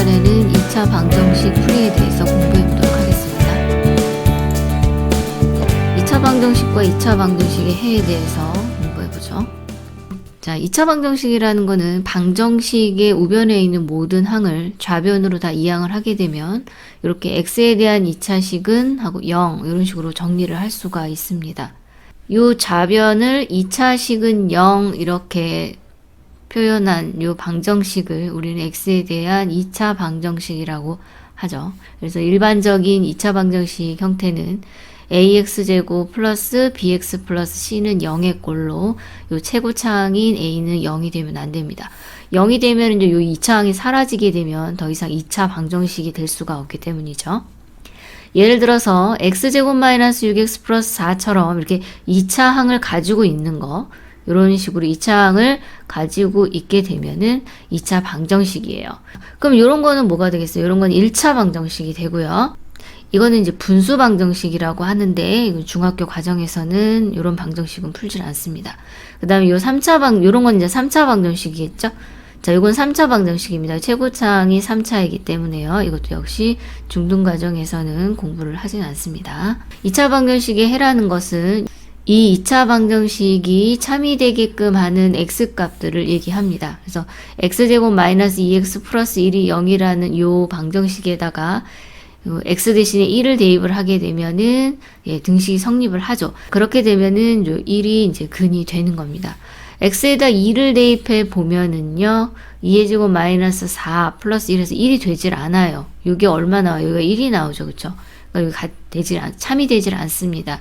시간에는 2차 방정식 풀이에 대해서 공부해 보도록 하겠습니다. 2차 방정식과 2차 방정식의 해에 대해서 공부해 보죠. 자, 2차 방정식이라는 거는 방정식의 우변에 있는 모든 항을 좌변으로 다 이항을 하게 되면 이렇게 x에 대한 2차식은 하고 0 이런 식으로 정리를 할 수가 있습니다. 요 좌변을 2차식은 0 이렇게 표현한 요 방정식을 우리는 x에 대한 2차 방정식이라고 하죠. 그래서 일반적인 2차 방정식 형태는 ax제곱 플러스 bx 플러스 c는 0의 꼴로 요 최고차항인 a는 0이 되면 안 됩니다. 0이 되면 이제 요 2차항이 사라지게 되면 더 이상 2차 방정식이 될 수가 없기 때문이죠. 예를 들어서 x제곱 마이너스 6x 플러스 4처럼 이렇게 2차항을 가지고 있는 거 이런 식으로 2차항을 가지고 있게 되면은 2차 방정식이에요. 그럼 이런 거는 뭐가 되겠어요? 이런 건 1차 방정식이 되고요. 이거는 이제 분수 방정식이라고 하는데 중학교 과정에서는 이런 방정식은 풀질 않습니다. 그 다음에 요 3차 요런 건 이제 3차 방정식이겠죠? 자, 이건 3차 방정식입니다. 최고차항이 3차이기 때문에요. 이것도 역시 중등 과정에서는 공부를 하진 않습니다. 2차 방정식의 해라는 것은 이 2차 방정식이 참이되게끔 하는 x값들을 얘기합니다. 그래서 x제곱 마이너스 2x 플러스 1이 0이라는 요 방정식에다가 x 대신에 1을 대입을 하게 되면은 등식이 성립을 하죠. 그렇게 되면은 요 1이 이제 근이 되는 겁니다. x에다 2를 대입해 보면은요 2의 제곱 마이너스 4 플러스 1에서 1이 되질 않아요. 이게 얼마 나와요? 여기가 1이 나오죠. 그쵸? 그러니까 참이 되질 않습니다.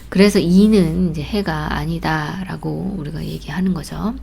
그래서 2는 이제 해가 아니다라고 우리가 얘기하는 거죠.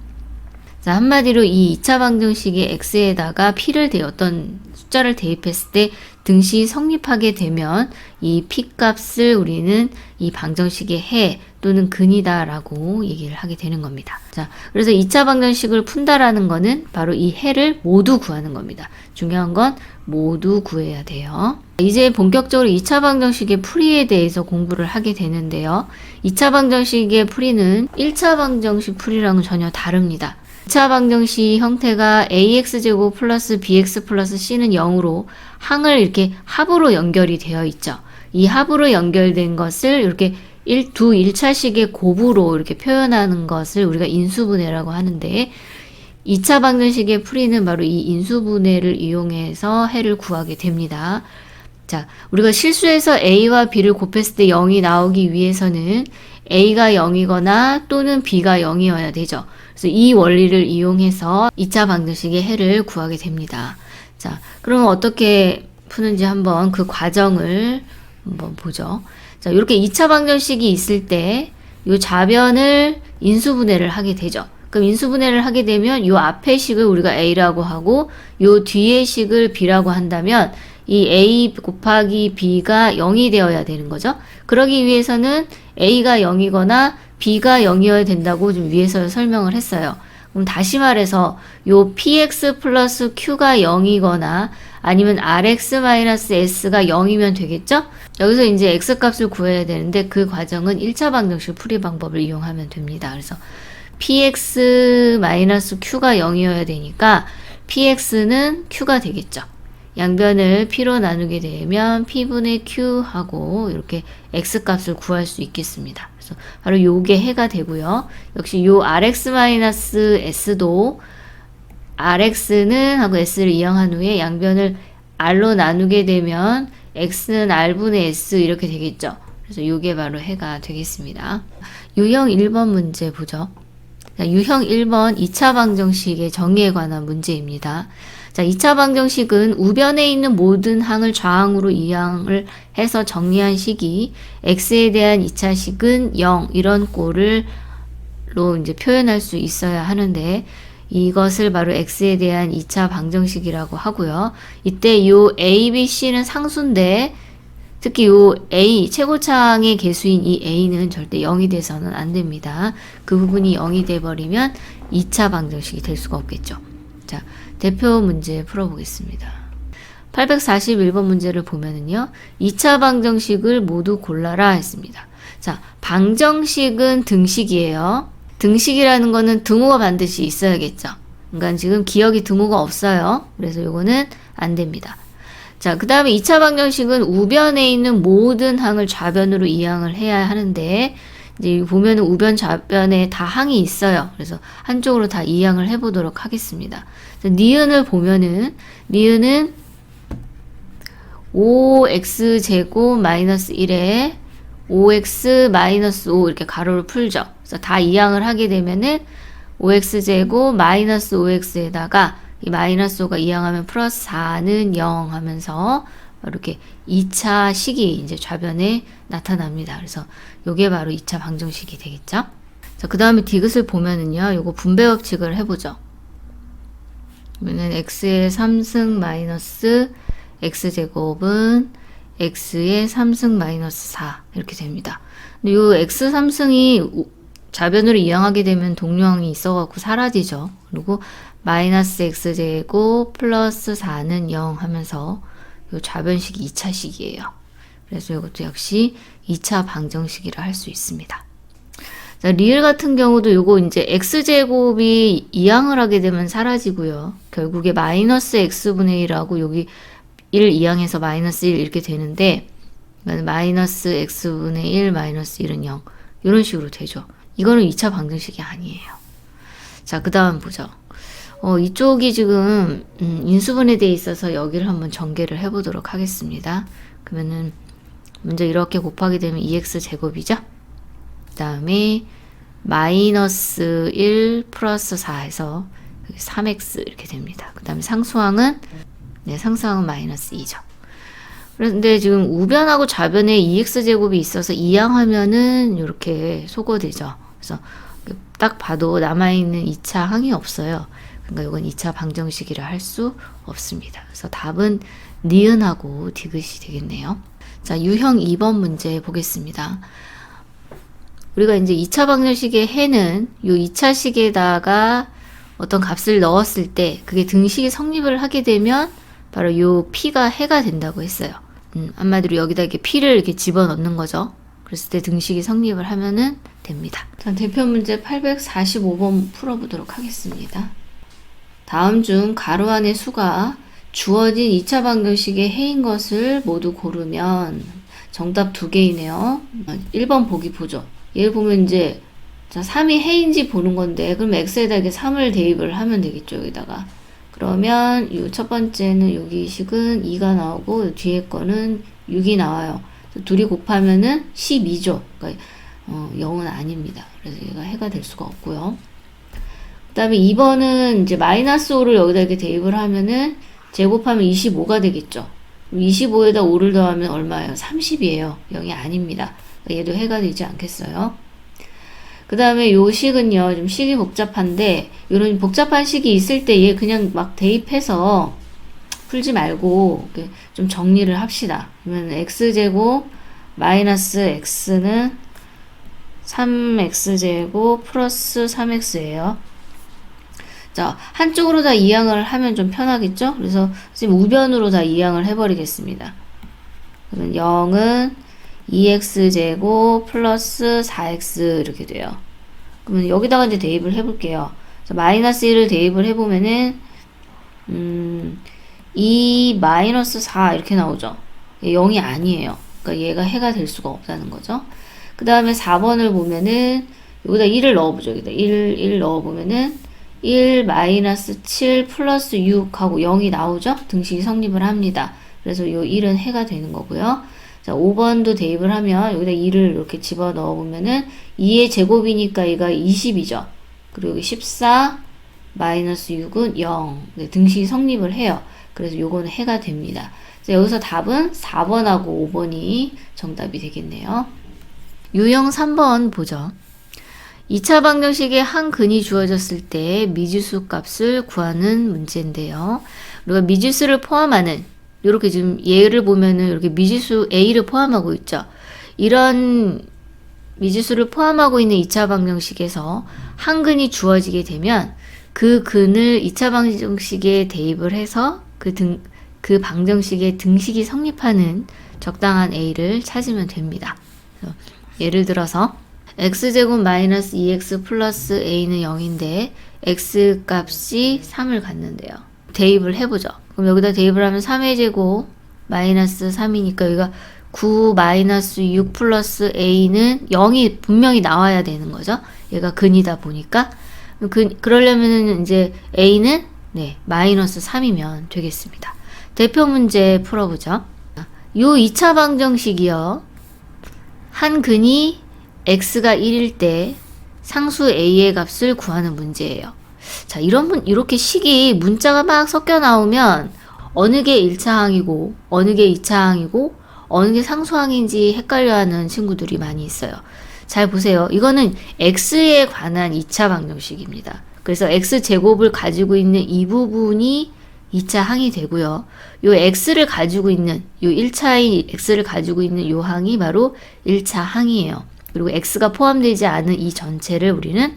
자, 한마디로 이 2차 방정식의 x에다가 p를 어떤 숫자를 대입했을 때 등식이 성립하게 되면 이 p 값을 우리는 이 방정식의 해 또는 근이다라고 얘기를 하게 되는 겁니다. 자, 그래서 2차 방정식을 푼다라는 거는 바로 이 해를 모두 구하는 겁니다. 중요한 건 모두 구해야 돼요. 이제 본격적으로 2차 방정식의 풀이에 대해서 공부를 하게 되는데요. 2차 방정식의 풀이는 1차 방정식 풀이랑은 전혀 다릅니다. 2차 방정식 형태가 ax제곱 플러스 bx 플러스 c는 0으로 항을 이렇게 합으로 연결이 되어 있죠. 이 합으로 연결된 것을 이렇게 두 1차식의 곱으로 이렇게 표현하는 것을 우리가 인수분해라고 하는데 2차 방정식의 풀이는 바로 이 인수분해를 이용해서 해를 구하게 됩니다. 자, 우리가 실수해서 a와 b를 곱했을 때 0이 나오기 위해서는 a가 0이거나 또는 b가 0이어야 되죠. 그래서 이 원리를 이용해서 2차 방정식의 해를 구하게 됩니다. 자, 그러면 어떻게 푸는지 한번 그 과정을 한번 보죠. 자, 이렇게 2차 방정식이 있을 때 이 좌변을 인수분해를 하게 되죠. 그럼 인수분해를 하게 되면 이 앞의 식을 우리가 a라고 하고 이 뒤의 식을 b라고 한다면 이 a 곱하기 b가 0이 되어야 되는 거죠. 그러기 위해서는 a가 0이거나 b가 0이어야 된다고 좀 위에서 설명을 했어요. 그럼 다시 말해서 요 px 플러스 q가 0이거나 아니면 rx-s가 0이면 되겠죠? 여기서 이제 x값을 구해야 되는데 그 과정은 1차 방정식 풀이 방법을 이용하면 됩니다. 그래서 px-q가 0이어야 되니까 px는 q가 되겠죠. 양변을 p로 나누게 되면 p분의 q 하고 이렇게 x값을 구할 수 있겠습니다. 그래서 바로 요게 해가 되고요. 역시 요 rx-s도 rx는 하고 s를 이항한 후에 양변을 r로 나누게 되면 x는 r분의 s 이렇게 되겠죠. 그래서 요게 바로 해가 되겠습니다. 유형 1번 문제 보죠. 자, 유형 1번 2차 방정식의 정의에 관한 문제입니다. 자, 2차 방정식은 우변에 있는 모든 항을 좌항으로 이항을 해서 정리한 식이 x에 대한 2차식은 0 이런 꼴로 이제 표현할 수 있어야 하는데 이것을 바로 x에 대한 2차 방정식이라고 하고요. 이때 요 a, b, c는 상수인데 특히 요 a 최고차항의 개수인 이 a는 절대 0이 돼서는 안 됩니다. 그 부분이 0이 돼 버리면 2차 방정식이 될 수가 없겠죠. 자, 대표 문제 풀어보겠습니다. 841번 문제를 보면은요. 2차 방정식을 모두 골라라 했습니다. 자, 방정식은 등식이에요. 등식이라는 거는 등호가 반드시 있어야겠죠. 그러니까 지금 기억이 등호가 없어요. 그래서 요거는 안 됩니다. 자, 그 다음에 2차 방정식은 우변에 있는 모든 항을 좌변으로 이항을 해야 하는데, 이제 보면은 우변 좌변에 다 항이 있어요. 그래서 한쪽으로 다 이항을 해보도록 하겠습니다. 니은을 보면은, 니은은 5x제곱 마이너스 1에 5x 마이너스 5 이렇게 가로를 풀죠. 그래서 다 이항을 하게 되면은 5x제곱 마이너스 5x에다가 이 마이너스 5가 이항하면 플러스 4는 0 하면서 이렇게 2차 식이 이제 좌변에 나타납니다. 그래서 요게 바로 2차 방정식이 되겠죠. 자, 그 다음에 디귿을 보면은요, 요거 분배 법칙을 해보죠. 그러면은 x의 3승 마이너스 x제곱은 x의 3승 마이너스 4 이렇게 됩니다. 근데 요 x 3승이 좌변으로 이항하게 되면 동류항이 있어갖고 사라지죠. 그리고 마이너스 x제곱 플러스 4는 0 하면서 요 좌변식이 2차식이에요. 그래서 이것도 역시 2차 방정식이라 할 수 있습니다. 자, 리을 같은 경우도 요거 이제 x제곱이 이항을 하게 되면 사라지고요. 결국에 마이너스 x분의 1하고 여기 1 이항해서 마이너스 1 이렇게 되는데, 마이너스 x분의 1 마이너스 1은 0 이런 식으로 되죠. 이거는 2차 방정식이 아니에요. 자, 그 다음 보죠. 이쪽이 지금 인수분해에 돼 있어서 여기를 한번 전개를 해보도록 하겠습니다. 그러면은 먼저 이렇게 곱하게 되면 2x 제곱이죠. 그 다음에 마이너스 1 플러스 4 해서 3x 이렇게 됩니다. 그 다음에 상수항은 상수항은 마이너스 2죠. 그런데 지금 우변하고 좌변에 2x 제곱이 있어서 이항하면은 이렇게 소거되죠. 그래서 딱 봐도 남아있는 2차 항이 없어요. 그러니까 이건 2차 방정식이라 할 수 없습니다. 그래서 답은 니은하고 디귿이 되겠네요. 자, 유형 2번 문제 보겠습니다. 우리가 이제 2차 방정식의 해는 이 2차 식에다가 어떤 값을 넣었을 때 그게 등식이 성립을 하게 되면 바로 이 p가 해가 된다고 했어요. 한마디로 여기다 이렇게 p를 이렇게 집어넣는 거죠. 그랬을 때 등식이 성립을 하면은 됩니다. 자, 대표 문제 845번 풀어보도록 하겠습니다. 다음 중 가로 안의 수가 주어진 2차 방정식의 해인 것을 모두 고르면 정답 2개이네요. 1번 보기 보죠. 얘를 보면 이제 자, 3이 해인지 보는 건데, 그럼 x에다 이렇게 3을 대입을 하면 되겠죠, 여기다가. 그러면 이 첫 번째는 여기 식은 2가 나오고 뒤에 거는 6이 나와요. 둘이 곱하면은 12죠. 그러니까 0은 아닙니다. 그래서 얘가 해가 될 수가 없고요. 그 다음에 2번은 이제 마이너스 5를 여기다 이렇게 대입을 하면은 제곱하면 25가 되겠죠. 25에다 5를 더하면 얼마예요? 30이에요. 0이 아닙니다. 얘도 해가 되지 않겠어요? 그 다음에 요 식은요, 좀 식이 복잡한데, 요런 복잡한 식이 있을 때 얘 그냥 막 대입해서 풀지 말고 좀 정리를 합시다. 그러면 x제곱 마이너스 x는 3x제곱 플러스 3x예요. 자, 한쪽으로 다 이항을 하면 좀 편하겠죠? 그래서 지금 우변으로 다 이항을 해버리겠습니다. 그러면 0은 2x제곱 플러스 4x 이렇게 돼요. 그러면 여기다가 이제 대입을 해볼게요. 마이너스 1을 대입을 해보면은 2 마이너스 4 이렇게 나오죠. 0이 아니에요. 그러니까 얘가 해가 될 수가 없다는 거죠. 그 다음에 4번을 보면은 여기다 1을 넣어보죠. 여기다 1 넣어보면은 1 마이너스 7 플러스 6 하고 0이 나오죠. 등식이 성립을 합니다. 그래서 요 1은 해가 되는 거고요. 자, 5번도 대입을 하면 여기다 2를 이렇게 집어 넣어보면은 2의 제곱이니까 얘가 20이죠. 그리고 여기 14 마이너스 6은 0. 등식이 성립을 해요. 그래서 요거는 해가 됩니다. 자, 여기서 답은 4번하고 5번이 정답이 되겠네요. 유형 3번 보죠. 2차 방정식에 한 근이 주어졌을 때 미지수 값을 구하는 문제인데요. 우리가 미지수를 포함하는, 이렇게 지금 얘를 보면은 이렇게 미지수 A를 포함하고 있죠. 이런 미지수를 포함하고 있는 2차 방정식에서 한 근이 주어지게 되면 그 근을 2차 방정식에 대입을 해서 그 방정식의 등식이 성립하는 적당한 A를 찾으면 됩니다. 예를 들어서 x제곱 마이너스 2x 플러스 a는 0인데 x 값이 3을 갖는데요. 대입을 해보죠. 그럼 여기다 대입을 하면 3의 제곱 마이너스 3이니까 여기가 9 마이너스 6 플러스 a는 0이 분명히 나와야 되는 거죠. 얘가 근이다 보니까. 그러려면 이제 a는 마이너스 3이면 되겠습니다. 대표 문제 풀어보죠. 요 2차 방정식이요. 한 근이 x가 1일 때 상수 a의 값을 구하는 문제예요. 자, 이렇게 식이 문자가 막 섞여 나오면 어느 게 1차 항이고 어느 게 2차 항이고 어느 게 상수항인지 헷갈려 하는 친구들이 많이 있어요. 잘 보세요. 이거는 x에 관한 2차 방정식입니다. 그래서 x제곱을 가지고 있는 이 부분이 2차 항이 되고요. 요 x를 가지고 있는 요 1차인 x를 가지고 있는 요 항이 바로 1차 항이에요. 그리고 x가 포함되지 않은 이 전체를 우리는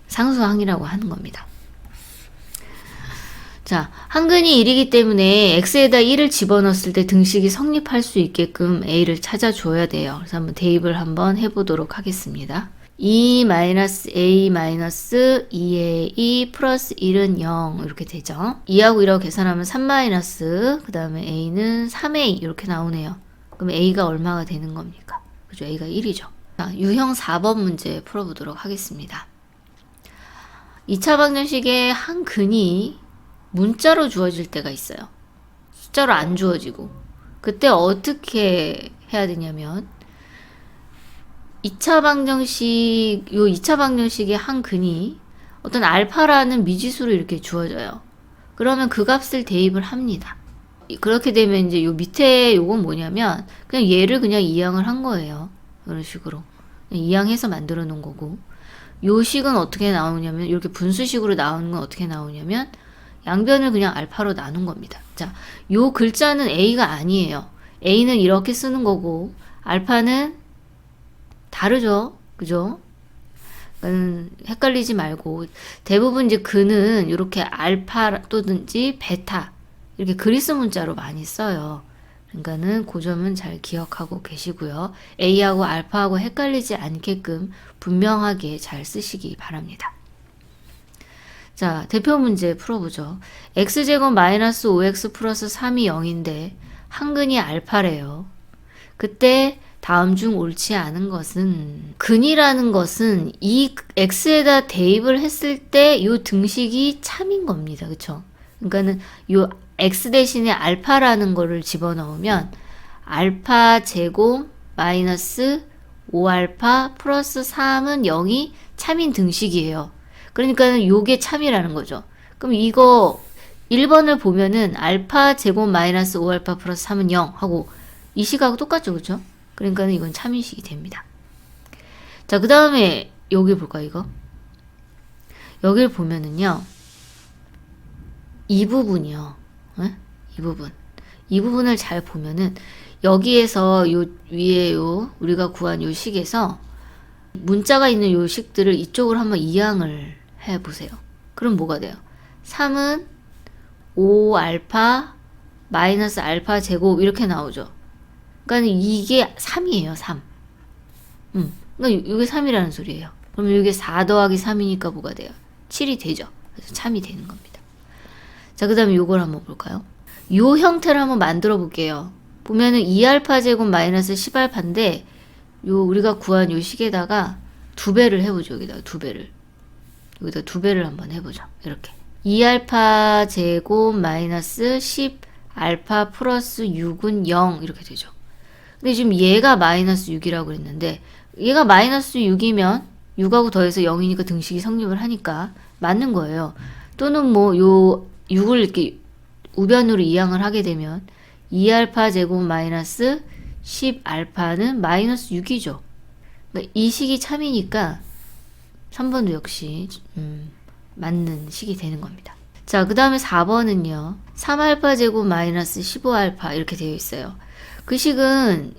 상수항이라고 하는 겁니다. 자, 한근이 1이기 때문에 x에다 1을 집어넣었을 때 등식이 성립할 수 있게끔 a를 찾아줘야 돼요. 그래서 한번 대입을 한번 해보도록 하겠습니다. 2-a-2a 플러스 1은 0 이렇게 되죠. 2하고 1하고 계산하면 3 마이너스 그 다음에 a는 3a 이렇게 나오네요. 그럼 a가 얼마가 되는 겁니까? 그죠? a가 1이죠. 자, 유형 4번 문제 풀어보도록 하겠습니다. 2차 방정식의 한 근이 문자로 주어질 때가 있어요. 숫자로 안 주어지고. 그때 어떻게 해야 되냐면 2차 방정식의 한 근이 어떤 알파라는 미지수로 이렇게 주어져요. 그러면 그 값을 대입을 합니다. 그렇게 되면 이제 요 밑에 요건 뭐냐면 그냥 얘를 그냥 이항을 한 거예요. 이런 식으로. 이항해서 만들어 놓은 거고. 요 식은 어떻게 나오냐면 이렇게 분수식으로 나오는 건 어떻게 나오냐면 양변을 그냥 알파로 나눈 겁니다. 자, 요 글자는 a가 아니에요. a는 이렇게 쓰는 거고 알파는 다르죠. 그죠? 헷갈리지 말고 대부분 이제 근은 이렇게 알파 또는지 베타 이렇게 그리스 문자로 많이 써요. 그러니까는 그 점은 잘 기억하고 계시고요. a하고 알파하고 헷갈리지 않게끔 분명하게 잘 쓰시기 바랍니다. 자, 대표 문제 풀어보죠. x제곱 마이너스 5x 플러스 3이 0인데 한근이 알파래요. 그때 다음 중 옳지 않은 것은 근이라는 것은 이 x에다 대입을 했을 때 이 등식이 참인 겁니다. 그쵸? 그러니까는 이 x 대신에 알파라는 거를 집어넣으면 알파 제곱 마이너스 5알파 플러스 3은 0이 참인 등식이에요. 그러니까는 요게 참이라는 거죠. 그럼 이거 1번을 보면은 알파 제곱 마이너스 5알파 플러스 3은 0 하고 이 식하고 똑같죠. 그죠? 그러니까는 이건 참인식이 됩니다. 자, 그 다음에 여기 볼까요, 이거? 여기를 보면은요. 이 부분이요. 네? 이 부분을 잘 보면은 여기에서 요 위에 우리가 구한 요 식에서 문자가 있는 요 식들을 이쪽으로 한번 이항을 해보세요. 그럼 뭐가 돼요? 3은 5알파 마이너스 알파 제곱 이렇게 나오죠. 그러니까 이게 3이에요. 3. 그러니까 이게 3이라는 소리예요. 그럼 이게 4 더하기 3이니까 뭐가 돼요? 7이 되죠. 그래서 참이 되는 겁니다. 자, 그 다음에 요걸 한번 볼까요? 요 형태를 한번 만들어 볼게요. 보면은 2알파 제곱 마이너스 10알파인데 우리가 구한 요 식에다가 2배를 해보죠. 여기다가 2배를. 여기다 2배를 한번 해보죠. 이렇게. 2알파 제곱 마이너스 10알파 플러스 6은 0 이렇게 되죠. 근데 지금 얘가 마이너스 6이라고 그랬는데 얘가 마이너스 6이면 6하고 더해서 0이니까 등식이 성립을 하니까 맞는 거예요. 또는 뭐 요 6을 이렇게 우변으로 이항을 하게 되면 2알파 제곱 마이너스 10알파는 마이너스 6이죠. 그러니까 이 식이 참이니까 3번도 역시 맞는 식이 되는 겁니다. 자, 그 다음에 4번은요. 3알파 제곱 마이너스 15알파 이렇게 되어 있어요. 그 식은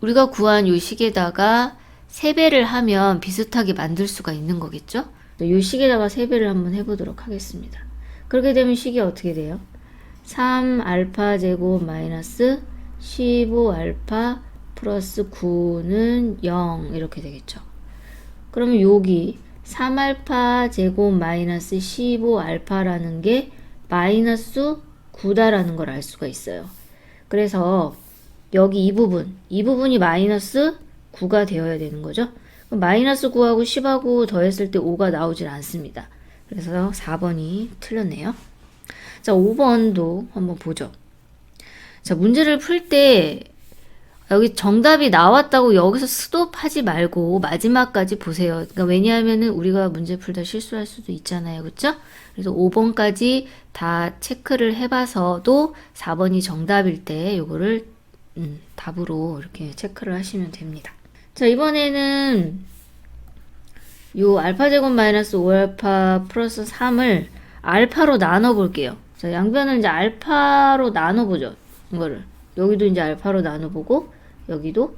우리가 구한 요 식에다가 3배를 하면 비슷하게 만들 수가 있는 거겠죠? 요 식에다가 3배를 한번 해보도록 하겠습니다. 그렇게 되면 식이 어떻게 돼요? 3알파 제곱 마이너스 15알파 플러스 9는 0 이렇게 되겠죠. 그러면 여기 3알파 제곱 마이너스 15알파라는 게 마이너스 9다라는 걸 알 수가 있어요. 그래서 여기 이 부분이 마이너스 9가 되어야 되는 거죠. 그럼 마이너스 9하고 10하고 더했을 때 5가 나오질 않습니다. 그래서 4번이 틀렸네요. 자, 5번도 한번 보죠. 자, 문제를 풀 때 여기 정답이 나왔다고 여기서 스톱하지 말고 마지막까지 보세요. 그러니까 왜냐하면은 우리가 문제 풀다 실수할 수도 있잖아요. 그쵸? 그래서 5번까지 다 체크를 해봐서도 4번이 정답일 때 요거를 답으로 이렇게 체크를 하시면 됩니다. 자, 이번에는 요 알파 제곱 마이너스 5알파 플러스 3을 알파로 나눠 볼게요. 자, 양변을 이제 알파로 나눠 보죠. 이거를. 여기도 이제 알파로 나눠 보고 여기도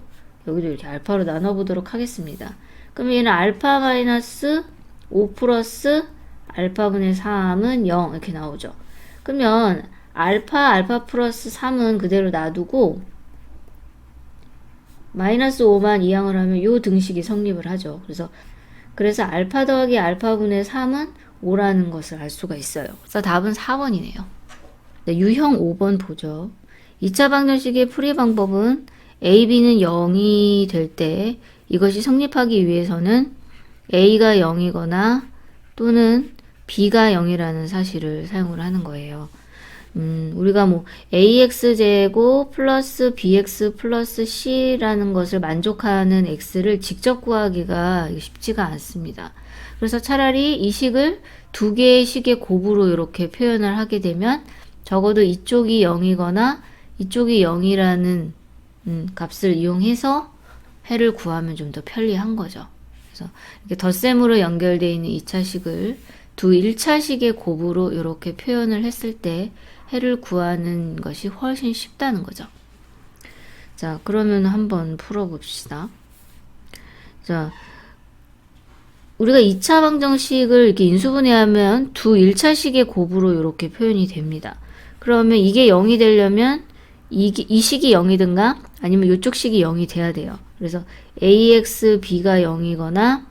이렇게 알파로 나눠 보도록 하겠습니다. 그럼 얘는 알파 마이너스 5 플러스 알파분의 3은 0 이렇게 나오죠. 그러면 알파 플러스 3은 그대로 놔두고 마이너스 5만 이항을 하면 요 등식이 성립을 하죠. 그래서 알파 더하기 알파분의 3은 5라는 것을 알 수가 있어요. 그래서 답은 4번이네요. 네, 유형 5번 보죠. 2차 방정식의 풀이 방법은 a, b는 0이 될 때 이것이 성립하기 위해서는 a가 0이거나 또는 b가 0이라는 사실을 사용을 하는 거예요. 우리가 뭐 ax제곱 플러스 bx 플러스 c라는 것을 만족하는 x를 직접 구하기가 쉽지가 않습니다. 그래서 차라리 이 식을 두 개의 식의 곱으로 이렇게 표현을 하게 되면 적어도 이쪽이 0이거나 이쪽이 0이라는 값을 이용해서 해를 구하면 좀 더 편리한 거죠. 그래서 이렇게 덧셈으로 연결되어 있는 2차식을 두 1차식의 곱으로 이렇게 표현을 했을 때 해를 구하는 것이 훨씬 쉽다는 거죠. 자, 그러면 한번 풀어봅시다. 자, 우리가 2차 방정식을 이렇게 인수분해하면 두 1차식의 곱으로 이렇게 표현이 됩니다. 그러면 이게 0이 되려면 이 식이 0이든가 아니면 이쪽 식이 0이 돼야 돼요. 그래서 axb가 0이거나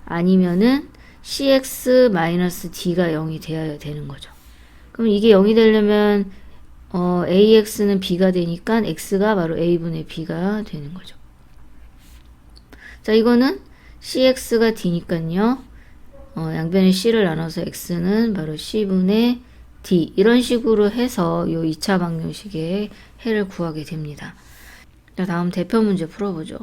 아니면은 cx-d가 0이 되어야 되는 거죠. 그럼 이게 0이 되려면 ax는 b가 되니까 x가 바로 a분의 b가 되는 거죠. 자, 이거는 cx가 d니까요. 양변에 c를 나눠서 x는 바로 c분의 d 이런 식으로 해서 요 2차 방정식의 해를 구하게 됩니다. 자, 다음 대표 문제 풀어보죠.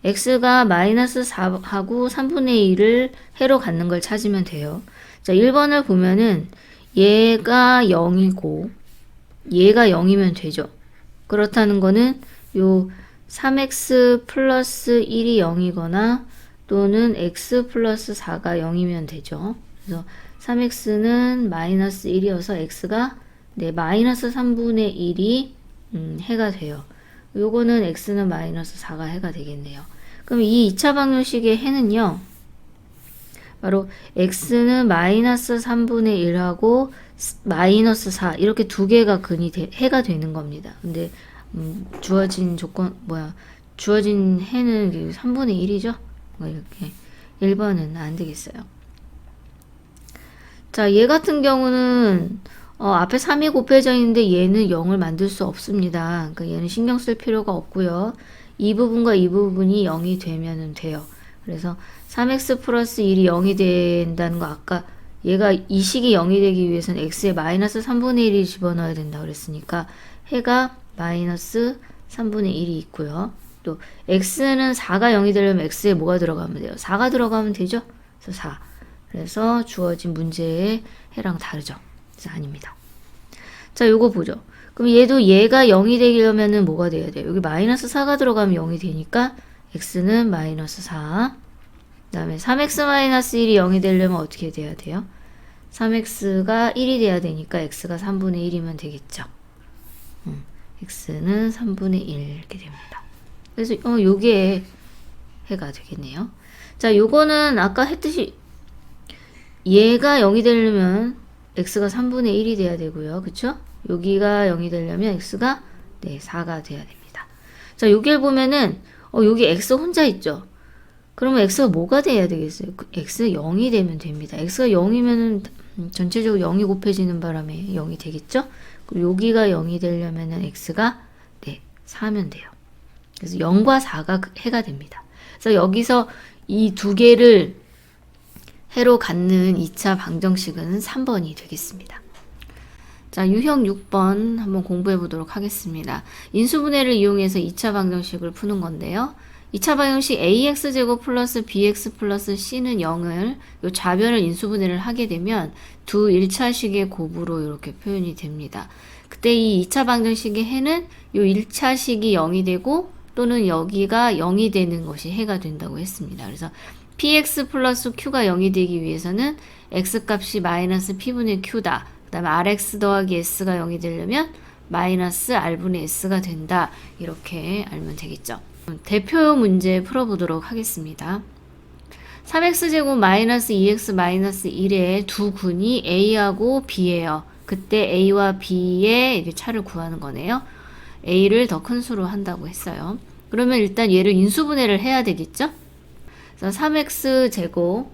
x가 마이너스 4하고 3분의 1을 해로 갖는 걸 찾으면 돼요. 자, 1번을 보면은 얘가 0이고 얘가 0이면 되죠. 그렇다는 거는 요 3x 플러스 1이 0이거나 또는 x 플러스 4가 0이면 되죠. 그래서 3x는 마이너스 1이어서 x가 마이너스 3분의 1이 해가 돼요. 요거는 x는 마이너스 4가 해가 되겠네요. 그럼 이 2차 방정식의 해는요. 바로 x는 마이너스 3분의 1하고 마이너스 4 이렇게 두 개가 해가 되는 겁니다. 근데 주어진 주어진 해는 3분의 1이죠. 이렇게 1번은 안 되겠어요. 자, 얘 같은 경우는 앞에 3이 곱해져 있는데 얘는 0을 만들 수 없습니다. 그러니까 얘는 신경 쓸 필요가 없고요. 이 부분과 이 부분이 0이 되면 돼요. 그래서 3x 플러스 1이 0이 된다는 거 아까 얘가 이 식이 0이 되기 위해서는 x에 마이너스 3분의 1이 집어넣어야 된다 그랬으니까 해가 마이너스 3분의 1이 있고요. 또 x는 4가 0이 되려면 x에 뭐가 들어가면 돼요? 4가 들어가면 되죠? 그래서 4. 그래서 주어진 문제의 해랑 다르죠. 그래서 아닙니다. 자, 요거 보죠. 그럼 얘가 0이 되려면은 뭐가 돼야 돼요? 여기 마이너스 4가 들어가면 0이 되니까 x는 마이너스 4. 그 다음에 3x-1이 0이 되려면 어떻게 돼야 돼요? 3x가 1이 돼야 되니까 x가 3분의 1이면 되겠죠. x는 3분의 1 이렇게 됩니다. 그래서 요게 해가 되겠네요. 자, 요거는 아까 했듯이 얘가 0이 되려면 x가 3분의 1이 돼야 되고요. 그쵸? 여기가 0이 되려면 x가 4가 돼야 됩니다. 자, 여기를 보면은 여기 x 혼자 있죠? 그러면 x가 뭐가 돼야 되겠어요? x가 0이 되면 됩니다. x가 0이면은 전체적으로 0이 곱해지는 바람에 0이 되겠죠? 그리고 여기가 0이 되려면은 x가 4면 돼요. 그래서 0과 4가 해가 됩니다. 그래서 여기서 이 두 개를 해로 갖는 2차 방정식은 3번이 되겠습니다. 자, 유형 6번 한번 공부해 보도록 하겠습니다. 인수분해를 이용해서 2차 방정식을 푸는 건데요. 2차 방정식 ax제곱 플러스 bx 플러스 c는 0을 요 좌변을 인수분해를 하게 되면 두 1차식의 곱으로 이렇게 표현이 됩니다. 그때 이 2차 방정식의 해는 요 1차식이 0이 되고 또는 여기가 0이 되는 것이 해가 된다고 했습니다. 그래서 px 플러스 q가 0이 되기 위해서는 x값이 마이너스 p분의 q다. 그 다음에 rx 더하기 s가 0이 되려면 마이너스 r분의 s가 된다. 이렇게 알면 되겠죠. 대표 문제 풀어보도록 하겠습니다. 3x제곱 마이너스 2x 마이너스 1의 두 근이 a하고 b예요. 그때 a와 b의 차를 구하는 거네요. a를 더 큰 수로 한다고 했어요. 그러면 일단 얘를 인수분해를 해야 되겠죠? 그래서 3x제곱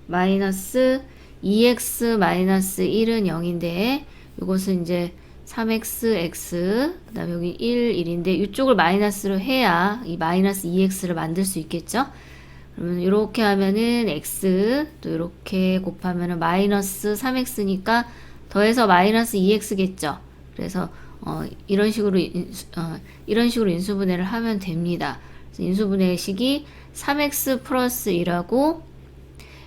마이너스 2x 마이너스 1은 0인데 이것은 이제 3xx 그 다음에 여기 1인데 이쪽을 마이너스로 해야 이 마이너스 2x를 만들 수 있겠죠? 그러면 이렇게 하면은 x 또 이렇게 곱하면은 마이너스 3x니까 더해서 마이너스 2x겠죠? 그래서 이런 식으로 인수분해를 하면 됩니다. 그래서 인수분해의 식이 3x 플러스 1하고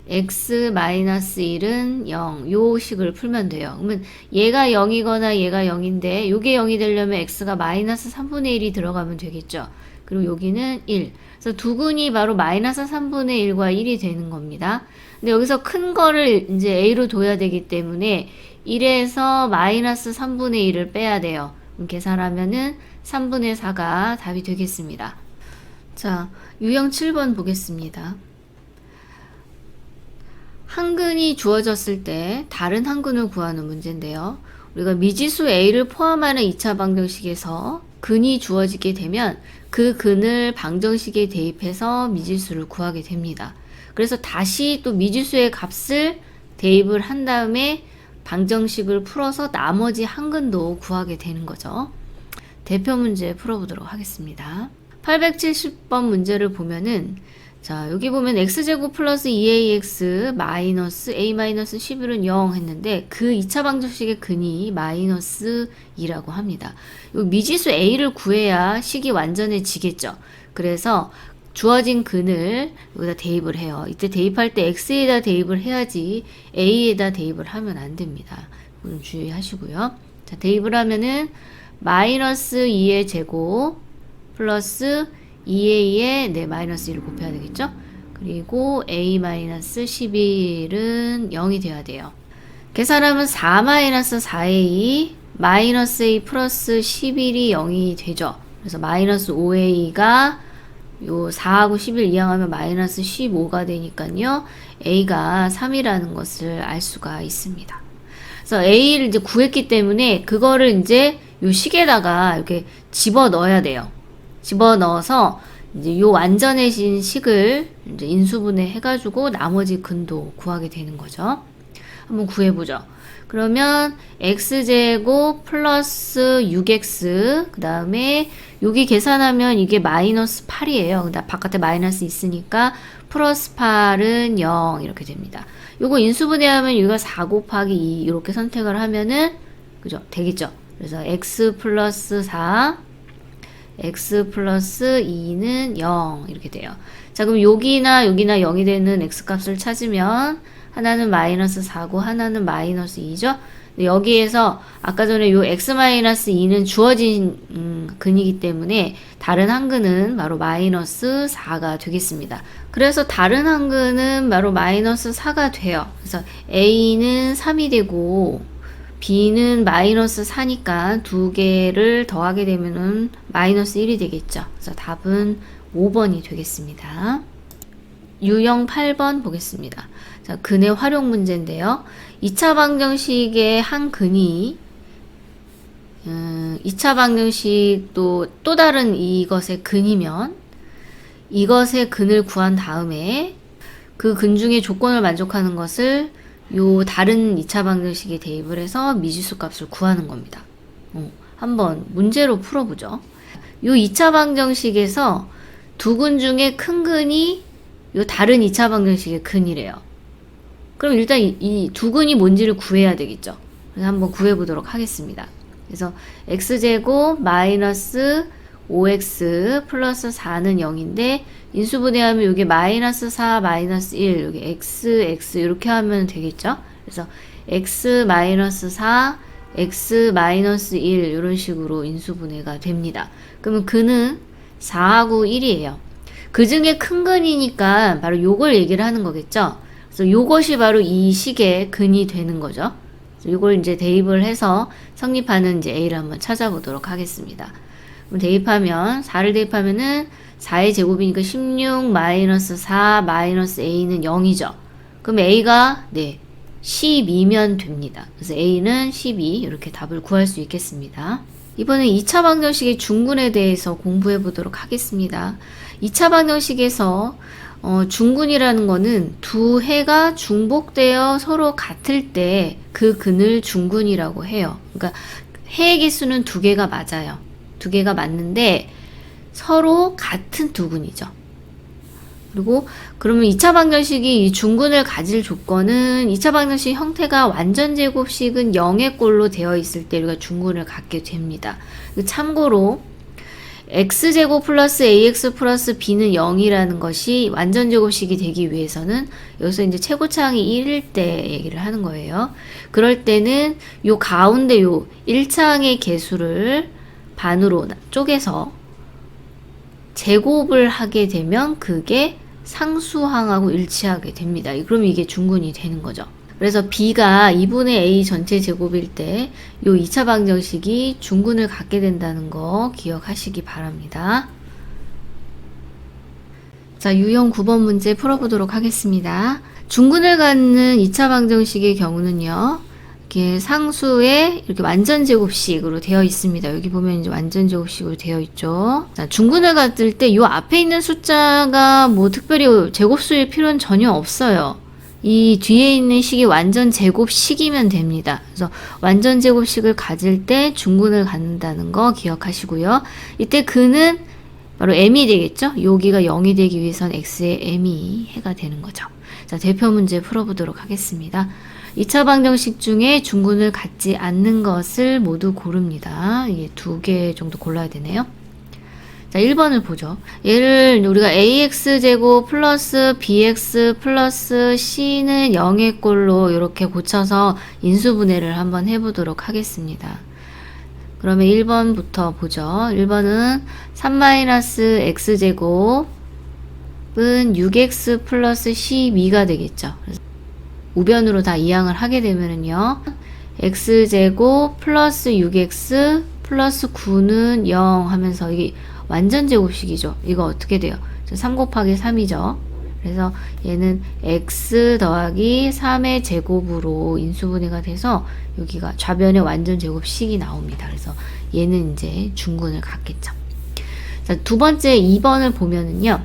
x 마이너스 1은 0 요 식을 풀면 돼요. 그러면 얘가 0이거나 얘가 0인데 요게 0이 되려면 x가 마이너스 3분의 1이 들어가면 되겠죠. 그리고 여기는 1. 그래서 두 근이 바로 마이너스 3분의 1과 1이 되는 겁니다. 근데 여기서 큰 거를 이제 a로 둬야 되기 때문에 1에서 마이너스 3분의 1을 빼야 돼요. 그럼 계산하면은 3분의 4가 답이 되겠습니다. 자, 유형 7번 보겠습니다. 한 근이 주어졌을 때 다른 한 근을 구하는 문제인데요. 우리가 미지수 a를 포함하는 2차 방정식에서 근이 주어지게 되면 그 근을 방정식에 대입해서 미지수를 구하게 됩니다. 그래서 다시 또 미지수의 값을 대입을 한 다음에 방정식을 풀어서 나머지 한 근도 구하게 되는 거죠. 대표 문제 풀어보도록 하겠습니다. 870번 문제를 보면은 자, 여기 보면 x제곱 플러스 2ax 마이너스 a 마이너스 11은 0 했는데 그 2차 방정식의 근이 마이너스 2라고 합니다. 이 미지수 a를 구해야 식이 완전해지겠죠. 그래서 주어진 근을 여기다 대입을 해요. 이때 대입할 때 x에다 대입을 해야지 a에다 대입을 하면 안 됩니다. 좀 주의하시고요. 자, 대입을 하면은 마이너스 2의 제곱 플러스 2a에 마이너스 1을 곱해야 되겠죠? 그리고 a 마이너스 11은 0이 돼야 돼요. 계산하면 4 마이너스 4a 마이너스 a 플러스 11이 0이 되죠. 그래서 마이너스 5a가 요 4하고 11 이항하면 마이너스 15가 되니까요. a가 3이라는 것을 알 수가 있습니다. 그래서 a를 이제 구했기 때문에 그거를 이제 요 식에다가 이렇게 집어 넣어야 돼요. 집어 넣어서 이제 요 완전해진 식을 이제 인수분해 해가지고 나머지 근도 구하게 되는 거죠. 한번 구해보죠. 그러면 x제곱 플러스 6x 그 다음에 여기 계산하면 이게 마이너스 8이에요. 근데 바깥에 마이너스 있으니까 플러스 8은 0 이렇게 됩니다. 요거 인수분해하면 여기가 4 곱하기 2 이렇게 선택을 하면은 그죠? 되겠죠? 그래서 x 플러스 4 x 플러스 2는 0 이렇게 돼요. 자, 그럼 여기나 0이 되는 x값을 찾으면 하나는 마이너스 4고 하나는 마이너스 2죠. 여기에서 아까 전에 요 x-2는 주어진 근이기 때문에 다른 한 근은 바로 마이너스 4가 되겠습니다. 그래서 다른 한 근은 바로 마이너스 4가 돼요. 그래서 a는 3이 되고 b는 마이너스 4니까 두 개를 더하게 되면은 마이너스 1이 되겠죠. 그래서 답은 5번이 되겠습니다. 유형 8번 보겠습니다. 자, 근의 활용 문제인데요. 2차 방정식의 한 근이 2차 방정식도 또 다른 이것의 근이면 이것의 근을 구한 다음에 그 근 중에 조건을 만족하는 것을 요 다른 2차 방정식에 대입을 해서 미지수 값을 구하는 겁니다. 한번 문제로 풀어보죠. 요 2차 방정식에서 두 근 중에 큰 근이 요 다른 2차 방정식의 근이래요. 그럼 일단 이 두 근이 뭔지를 구해야 되겠죠. 그래서 한번 구해보도록 하겠습니다. 그래서 x제곱 마이너스 5x 플러스 4는 0인데 인수분해하면 이게 마이너스 4 마이너스 1 여기 x 이렇게 하면 되겠죠. 그래서 x 마이너스 4 x 마이너스 1 이런 식으로 인수분해가 됩니다. 그러면 근은 4하고 1이에요. 그 중에 큰 근이니까 바로 요걸 얘기를 하는 거겠죠. 그래서 요것이 바로 이 식의 근이 되는 거죠. 이걸 이제 대입을 해서 성립하는 이제 a를 한번 찾아보도록 하겠습니다. 그럼 대입하면 4를 대입하면은 4의 제곱이니까 16 마이너스 4 마이너스 a는 0이죠. 그럼 a가 12면 됩니다. 그래서 a는 12 이렇게 답을 구할 수 있겠습니다. 이번엔 2차 방정식의 중근에 대해서 공부해 보도록 하겠습니다. 2차 방정식에서 중근이라는 거는 두 해가 중복되어 서로 같을 때 그 근을 중근이라고 해요. 그러니까 해의 개수는 두 개가 맞아요. 두 개가 맞는데 서로 같은 두 근이죠. 그리고 그러면 2차 방정식이 이 중근을 가질 조건은 2차 방정식 형태가 완전 제곱식은 0의 꼴로 되어 있을 때 우리가 중근을 갖게 됩니다. 참고로 x제곱 플러스 ax 플러스 b는 0이라는 것이 완전 제곱식이 되기 위해서는 여기서 이제 최고차항이 1일 때 얘기를 하는 거예요. 그럴 때는 요 가운데 요 1차항의 개수를 반으로 쪼개서 제곱을 하게 되면 그게 상수항하고 일치하게 됩니다. 그럼 이게 중근이 되는 거죠. 그래서 b가 2분의 a 전체 제곱일 때 요 2차 방정식이 중근을 갖게 된다는 거 기억하시기 바랍니다. 자, 유형 9번 문제 풀어보도록 하겠습니다. 중근을 갖는 2차 방정식의 경우는요. 이렇게 상수에 이렇게 완전 제곱식으로 되어 있습니다. 여기 보면 이제 완전 제곱식으로 되어 있죠. 자, 중근을 갖을 때 요 앞에 있는 숫자가 뭐 특별히 제곱수일 필요는 전혀 없어요. 이 뒤에 있는 식이 완전 제곱식이면 됩니다. 그래서 완전 제곱식을 가질 때 중근을 갖는다는 거 기억하시고요. 이때 근은 바로 m이 되겠죠? 여기가 0이 되기 위해선 x의 m이 해가 되는 거죠. 자, 대표 문제 풀어보도록 하겠습니다. 2차 방정식 중에 중근을 갖지 않는 것을 모두 고릅니다. 이게 2개 정도 골라야 되네요. 자, 1번을 보죠. 얘를 우리가 ax제곱 플러스 bx 플러스 c는 0의 꼴로 이렇게 고쳐서 인수분해를 한번 해보도록 하겠습니다. 그러면 1번부터 보죠. 1번은 3-x제곱은 6x 플러스 12가 되겠죠. 우변으로 다 이항을 하게 되면은요. x제곱 플러스 6x 플러스 9는 0 하면서 이게 완전 제곱식이죠. 이거 어떻게 돼요? 3 곱하기 3이죠. 그래서 얘는 x 더하기 3의 제곱으로 인수분해가 돼서 여기가 좌변의 완전 제곱식이 나옵니다. 그래서 얘는 이제 중근을 갖겠죠. 자, 두 번째 2번을 보면은요.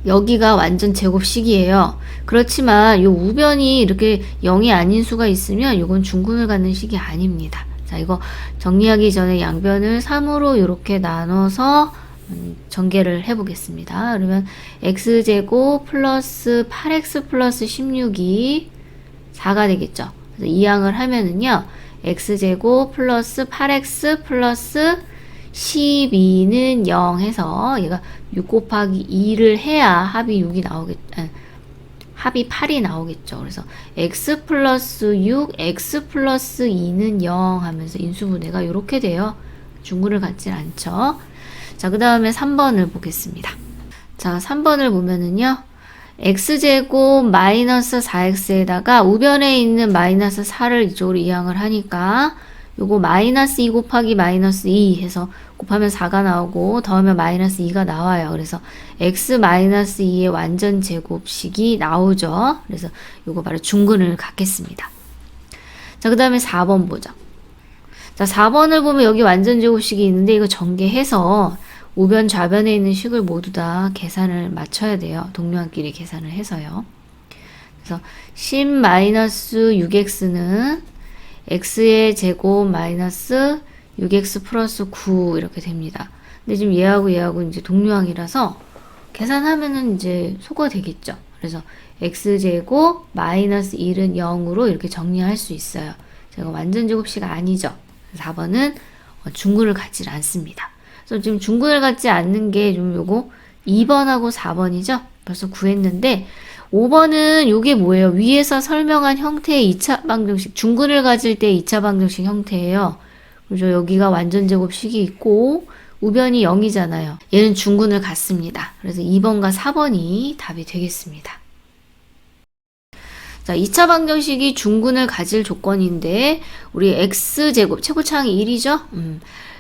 여기가 완전 제곱식이에요. 그렇지만 요 우변이 이렇게 0이 아닌 수가 있으면 이건 중근을 갖는 식이 아닙니다. 자, 이거 정리하기 전에 양변을 3으로 이렇게 나눠서 전개를 해보겠습니다. 그러면 x제곱 플러스 8x 플러스 16이 4가 되겠죠. 그래서 이항을 하면은요. x제곱 플러스 8x 플러스 12는 0 해서 얘가 6 곱하기 2를 해야 합이 6이 합이 8이 나오겠죠. 그래서 x 플러스 6, x 플러스 2는 0 하면서 인수분해가 이렇게 돼요. 중근을 갖진 않죠. 자, 그 다음에 3번을 보겠습니다. 자, 3번을 보면은요. x제곱 마이너스 4x에다가 우변에 있는 마이너스 4를 이쪽으로 이항을 하니까 요거 마이너스 2 곱하기 마이너스 2 해서 곱하면 4가 나오고 더하면 마이너스 2가 나와요. 그래서 x 마이너스 2의 완전 제곱식이 나오죠. 그래서 요거 바로 중근을 갖겠습니다. 자, 그 다음에 4번 보죠. 자, 4번을 보면 여기 완전 제곱식이 있는데 이거 전개해서 우변 좌변에 있는 식을 모두 다 계산을 맞춰야 돼요. 동료한끼리 계산을 해서요. 그래서 10-6x는 x의 제곱 마이너스 6x 플러스 9 이렇게 됩니다. 근데 지금 얘하고 이제 동류항이라서 계산하면은 이제 소거가 되겠죠. 그래서 x제곱 마이너스 1은 0으로 이렇게 정리할 수 있어요. 제가 완전제곱식 아니죠. 4번은 중근을 갖지 않습니다. 그래서 지금 중근을 갖지 않는 게 좀 요거 2번하고 4번이죠. 벌써 구했는데 5번은 요게 뭐예요? 위에서 설명한 형태의 2차 방정식, 중근을 가질 때 2차 방정식 형태예요. 그죠? 여기가 완전제곱식이 있고 우변이 0이잖아요. 얘는 중근을 갖습니다. 그래서 2번과 4번이 답이 되겠습니다. 자, 2차 방정식이 중근을 가질 조건인데 우리 x제곱, 최고차항이 1이죠?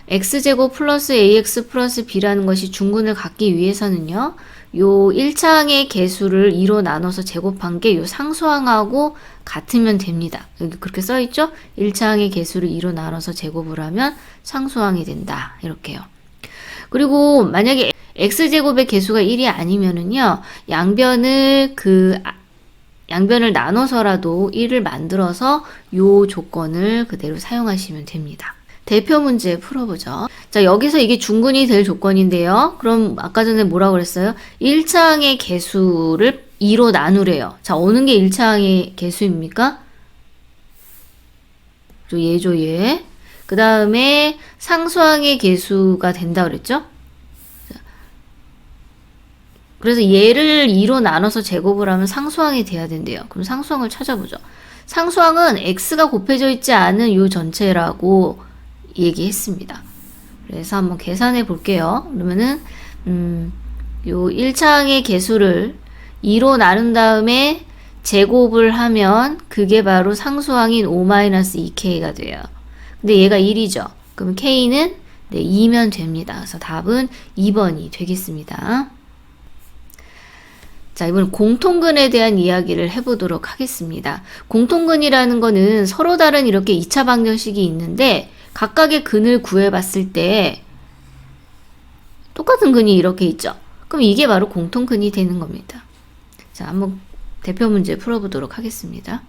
x제곱 플러스 ax 플러스 b라는 것이 중근을 갖기 위해서는요. 요 1차항의 개수를 2로 나눠서 제곱한 게 요 상수항하고 같으면 됩니다. 여기 그렇게 써있죠? 1차항의 개수를 2로 나눠서 제곱을 하면 상수항이 된다. 이렇게요. 그리고 만약에 x제곱의 개수가 1이 아니면은요. 양변을 나눠서라도 1을 만들어서 요 조건을 그대로 사용하시면 됩니다. 대표 문제 풀어보죠. 자, 여기서 이게 중근이 될 조건인데요. 그럼 아까 전에 뭐라고 그랬어요? 1차항의 개수를 2로 나누래요. 자, 어느 게 1차항의 개수입니까? 얘죠, 얘. 그 다음에 상수항의 개수가 된다 그랬죠? 그래서 얘를 2로 나눠서 제곱을 하면 상수항이 돼야 된대요. 그럼 상수항을 찾아보죠. 상수항은 x가 곱해져 있지 않은 요 전체라고 얘기했습니다. 그래서 한번 계산해 볼게요. 그러면은 요 1차항의 개수를 2로 나눈 다음에 제곱을 하면 그게 바로 상수항인 5-2k가 돼요. 근데 얘가 1이죠. 그럼 k는 2면 됩니다. 그래서 답은 2번이 되겠습니다. 자, 이번엔 공통근에 대한 이야기를 해보도록 하겠습니다. 공통근이라는 거는 서로 다른 이렇게 2차 방정식이 있는데 각각의 근을 구해봤을 때 똑같은 근이 이렇게 있죠. 그럼 이게 바로 공통근이 되는 겁니다. 자, 한번 대표 문제 풀어보도록 하겠습니다.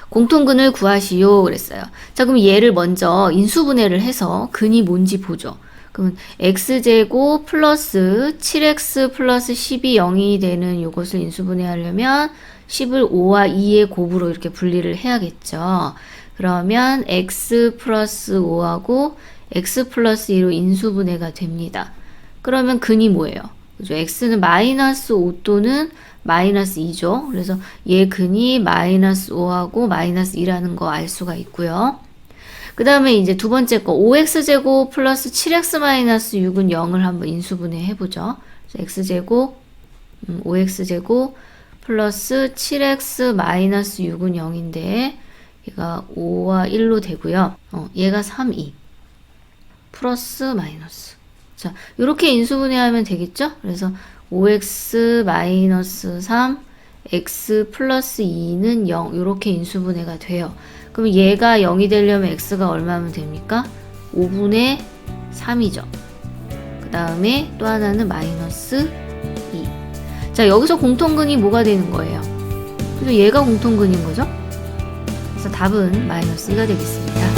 공통근을 구하시오 그랬어요. 자, 그럼 얘를 먼저 인수분해를 해서 근이 뭔지 보죠. 그러면 x제곱 플러스 7x 플러스 10이 0이 되는 이것을 인수분해하려면 10을 5와 2의 곱으로 이렇게 분리를 해야겠죠. 그러면 x 플러스 5하고 x 플러스 2로 인수분해가 됩니다. 그러면 근이 뭐예요? 그죠? x는 마이너스 5 또는 마이너스 2죠. 그래서 얘 근이 마이너스 5하고 마이너스 2라는 거 알 수가 있고요. 그 다음에 이제 두 번째 거 5x제곱 플러스 7x 마이너스 6은 0을 한번 인수분해 해보죠. x제곱 5x제곱 플러스 7x 마이너스 6은 0인데 얘가 5와 1로 되고요. 얘가 3, 2 플러스 마이너스. 자, 이렇게 인수분해하면 되겠죠? 그래서 5x 마이너스 3 x 플러스 2는 0 이렇게 인수분해가 돼요. 그럼 얘가 0이 되려면 x가 얼마면 됩니까? 5분의 3이죠. 그 다음에 또 하나는 마이너스 2. 자, 여기서 공통근이 뭐가 되는 거예요? 그래서 얘가 공통근인 거죠? 그래서 답은 마이너스 2가 되겠습니다.